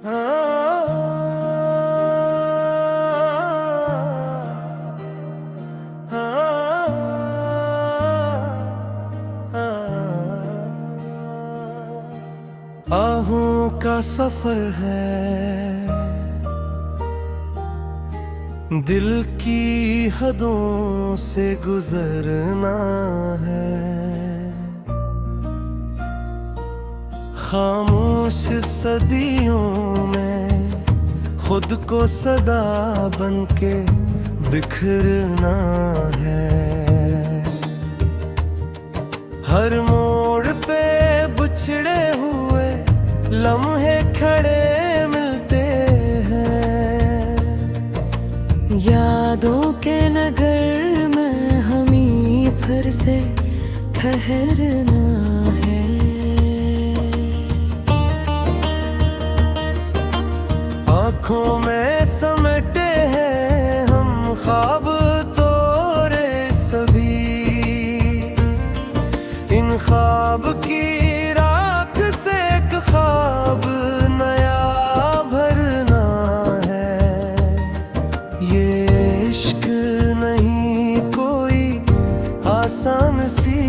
आहों का सफर है, दिल की हदों से गुजरना है। खामोश सदियों में खुद को सदा बन के बिखरना है। हर मोड़ पे बिछड़े हुए लम्हे खड़े मिलते हैं। यादों के नगर में हमें फिर से ठहरना है। आँखों में समेटे हैं हम ख्वाब तोरे सभी। इन ख्वाब की राख से एक ख्वाब नया भरना है। ये इश्क नहीं कोई आसान सी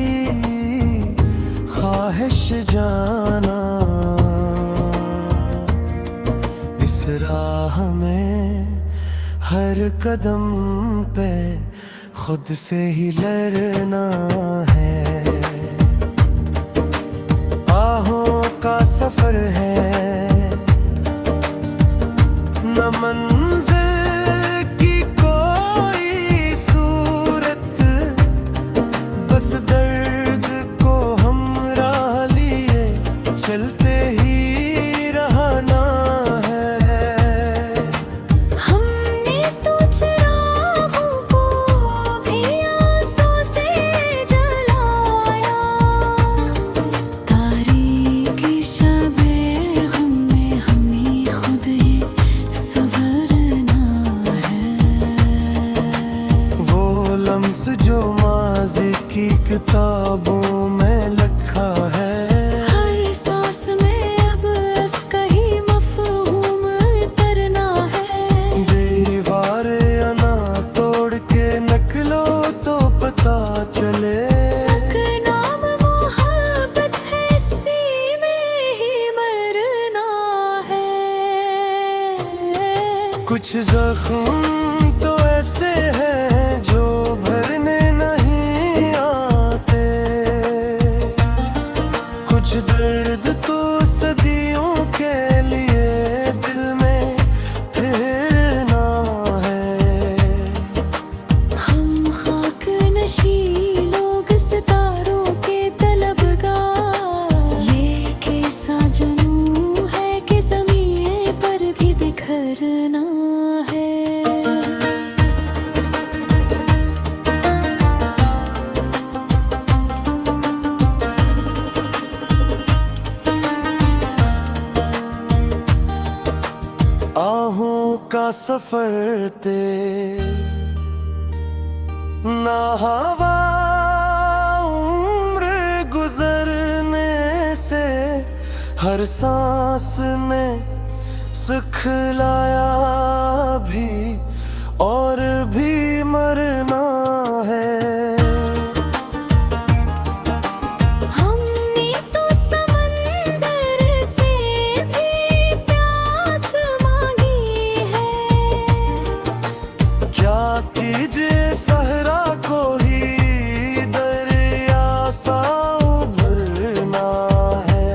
ख्वाहिश जाना। इस राह में हर कदम पे खुद से ही लड़ना है। आहों का सफर है, न मंजिल की कोई सूरत, बस दर्द को हमरा लिए चलते ही रहना है। हमने तो चिरागों को भी आंसू से जलाया। तारीकी शबे गम में हमें खुद ही संवरना है। वो लम्स जो माज़ी की किताबों में लिखा है, हर सांस में अब इसका ही मफ़हूम उतरना है। दीवार अना तोड़ के नकलो तो पता चले। नाम मोहब्बत है, इसी में ही मरना है। कुछ जख्म तो ऐसे हैं जो भरने नहीं आते। कुछ दर्द तो सदियों के लिए दिल में ठहरना है। हम खाक नशी लोग सितारों के तलबगार, ये कैसा जुनून है कि ज़मीन पर भी बिखरना है। आहों का सफर ते ना हवा उम्र गुजरने से हर सांस ने सिखलाया भी और भी मरना है। हमने तो समंदर से भी प्यास मांगी है। क्या कीजिए सहरा को ही दरिया सा उभरना है।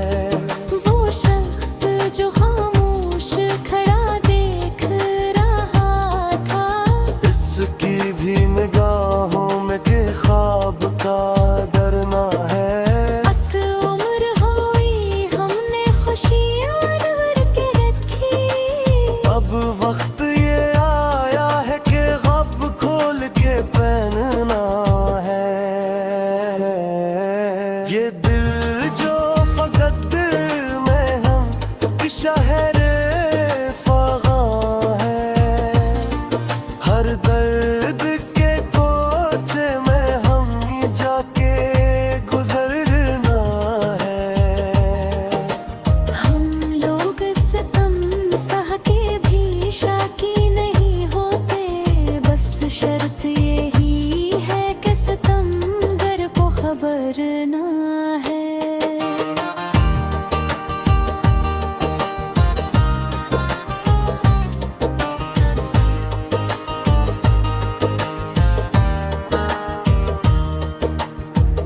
वो शख्स जो खामोश खड़ा देख रहा था, इसकी भी निगाहों में के ख्वाब का डरना है। अक उम्र हुई हमने खुशियाँ ढूंढ के रखी। अब वक्त ये आया है कि ख्वाब खोल के पहनना है। ये दिल जो फकत दिल में हम की शहर फगां है। हर दर्द के कोचे में हम ही जाके गुजरना है। हम लोग सितम करना है।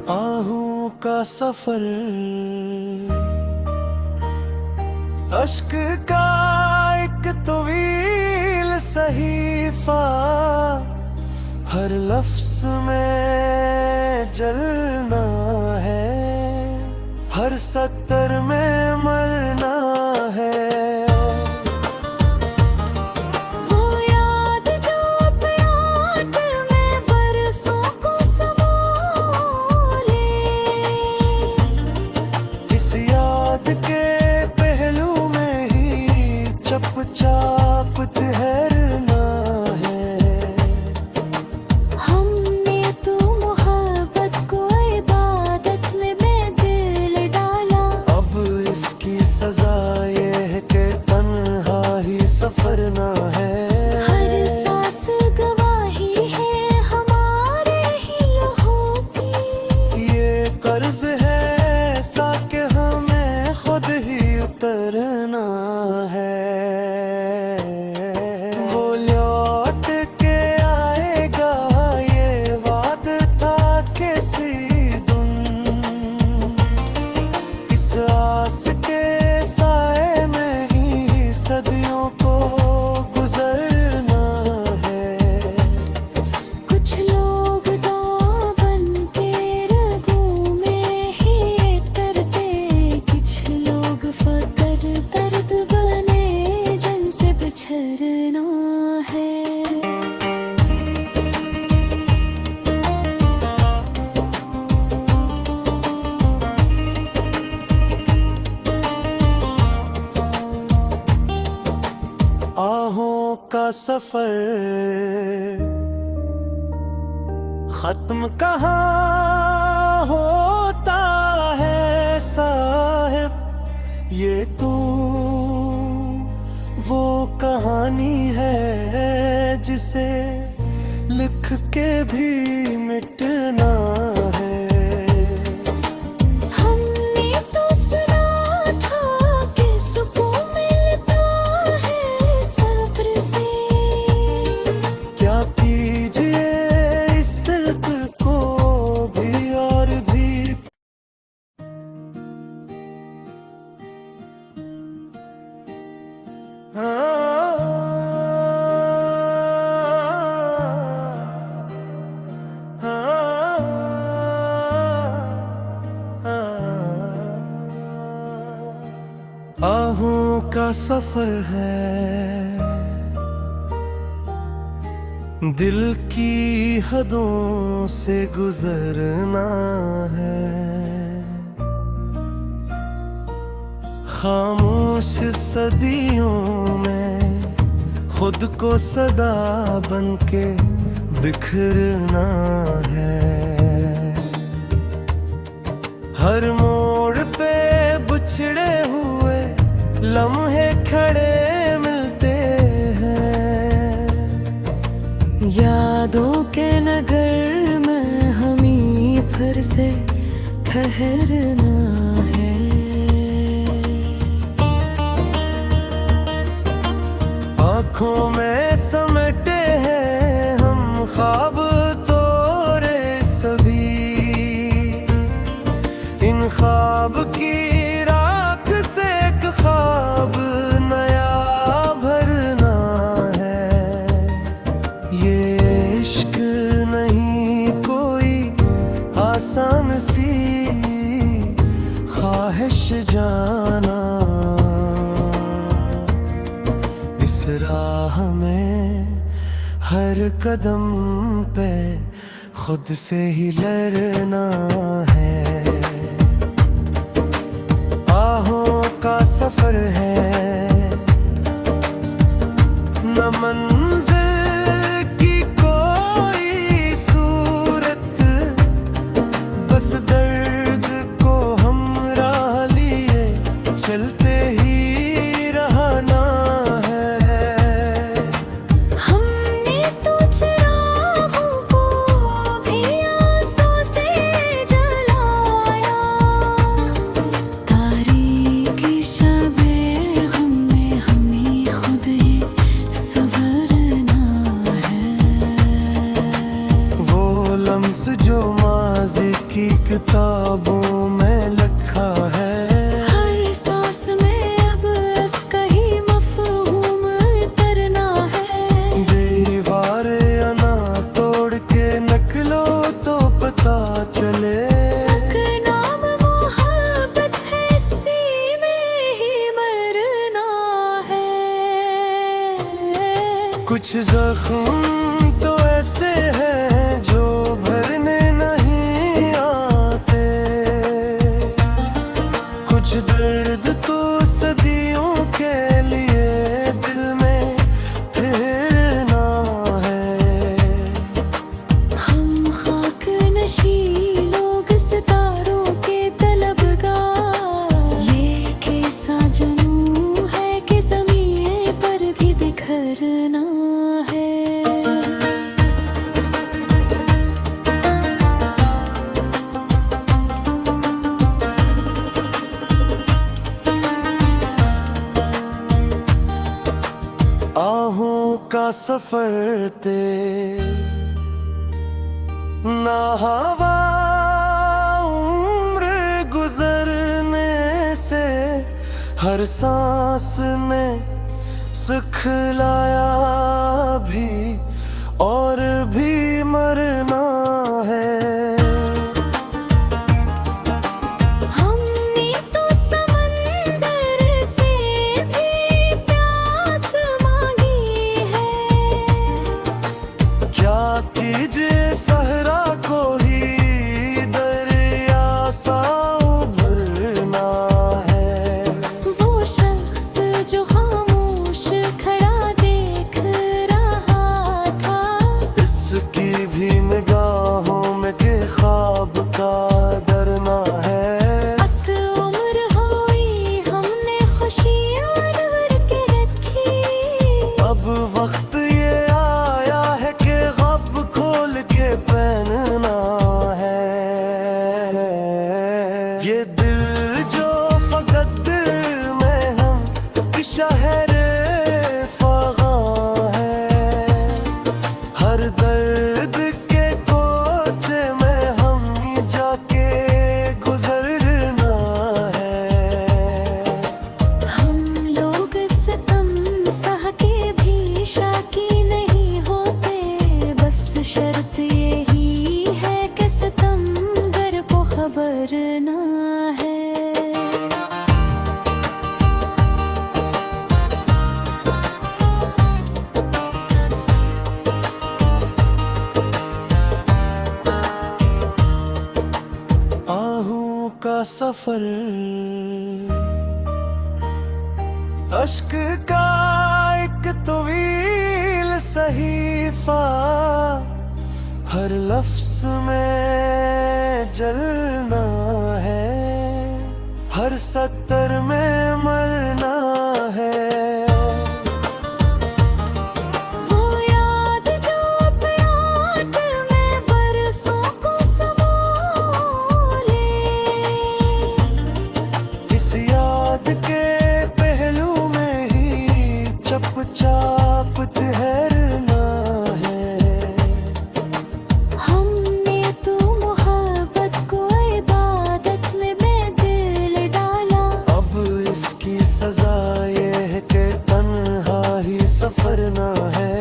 आहू का सफर, अश्क का एक तवील सहीफा, हर लफ्ज में जलना है, हर सत्तर में मरना है। वो याद जो प्याट में बरसों को समा ले, इस याद के पहलू में ही चुपचाप ठहरना है। हमने तो मोहब्बत को इबादत में दिल डाला, अब इसकी सजा ये है कि तन्हा ही सफर ना है। हर सांस गवाही है हमारे ही लहू की, ये कर्ज है ऐसा कि हमें खुद ही उतरना है। वो लौट के आएगा ये वादा था किसी दिन, इस आस के साए में ही सदियों को गुजरना है। कुछ लोग तो बन के रगों में ही तरते, कुछ लोग फकर दर्द बने जिनसे बिछड़ना है। आहों का सफर खत्म कहाँ होता है साहिब, ये तो वो कहानी है जिसे लिख के भी मिटना है। हमने तो सुना था कि सुकून मिलता है सब्र से, क्या कीजिए इस दर्द को भी और भी। आहों का सफर है, दिल की हदों से गुजरना है। खामोश सदियों में खुद को सदा बन के बिखरना है। हर मोड़ पे बिछड़े हुए लम्हे खड़े मिलते हैं, यादों के नगर में हमें फिर से ठहरना है। आँखों में समेटे हैं हम ख्वाब तोरे सभी, इन ख्वाब की राख से एक ख्वाब नया भरना है। ये इश्क नहीं कोई आसान सी ख्वाहिश जाना, इस राह में हर कदम पे खुद से ही लड़ना है। आहों का सफर है, न मंजिल की कोई सूरत, बस दर्द को हमरा लिए चलते ही रहना है। हमने तो चिरागों को भी आंसू से जला किताबों में लिखा है। हर सांस में अब इसका ही मफ़हूम उतरना है। दीवारें ना तोड़ के निकलो तो पता चले, नाम मोहब्बत है, इसी में ही मरना है। कुछ जख्म तो ऐसे हैं जो भरने नहीं आते, कुछ दर्द तो सदियों के लिए दिल में ठहरना है। हम खाक नशी लोग सितारों के तलबगार, ये कैसा जुनून है कि ज़मीन पर भी बिखरना है। आहों का सफर ते ना हवा उम्र गुजरने से, हर सांस ने सिखलाया भी और भी मरना है। हमने तो समंदर से भी प्यास मांगी है। क्या कीजिए सहरा को ही दरिया सा उभरना है। वो शख्स जो खामोश खड़ा देख रहा था, इसकी भी निगाहों में के ख्वाब का डरना है। अक उम्र हुई हमने खुशियाँ भर के रखी। अब वक्त ये आया है कि गब खोल के पहनना है। ये दिल जो फकत दिल में हम की शहर फगां है, हर दर्द के कोचे में हम ही जाके गुजरना है। हम लोग सितम सह के भी शाकी नहीं होते, बस शर्त यही है कि सितमगर को खबर ना है। आहू का सफर, अश्क का एक तवील सहीफा, हर लफ्ज में जलना है, हर सत्तर में मरना है। वो याद जो प्याट में बरसों को समो ले, इस याद के पहलू में ही चुपचाप ठहरना है। हमने तो मोहब्बत को इबादत में दिल डाला, अब इसकी सजा ये है कि तन्हा ही सफर ना है।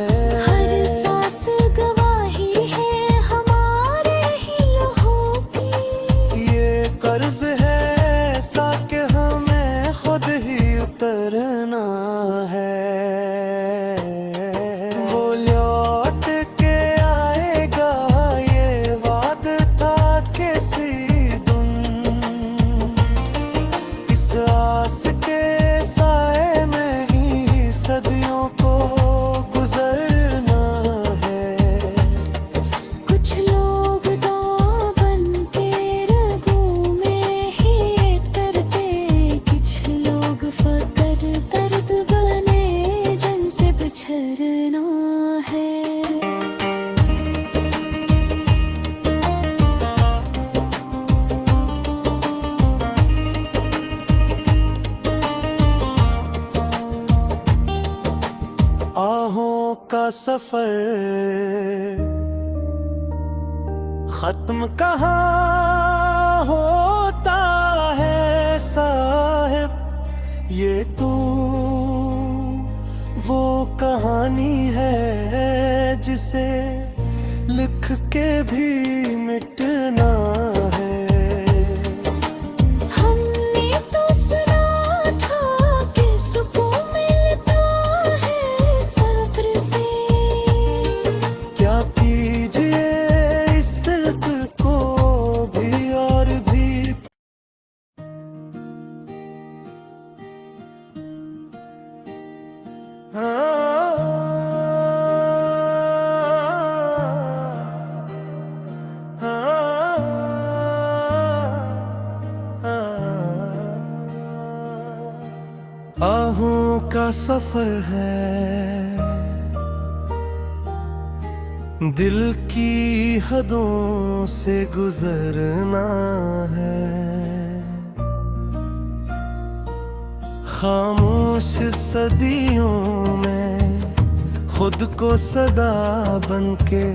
हर सांस गवाही है हमारे ही लहू की। ये कर्ज है ऐसा कि हमें खुद ही उतरना है। वो लौट के आएगा ये वादा था किसी दिन, इस आस के साए में ही सदियों को गुजरना है। कुछ लोग तो बन के रगों में ही तरते, कुछ लोग फकर दर्द बने जन से बिछड़ना है। आहों का सफर खत्म कहाँ हो से लिख के भी मिटना है। हमने तो सुना था कि सुकून मिलता है सब्र से। क्या कीजिए इस दर्द को भी और भी। आहों का सफर है, दिल की हदों से गुजरना है। खामोश सदियों में खुद को सदा बन के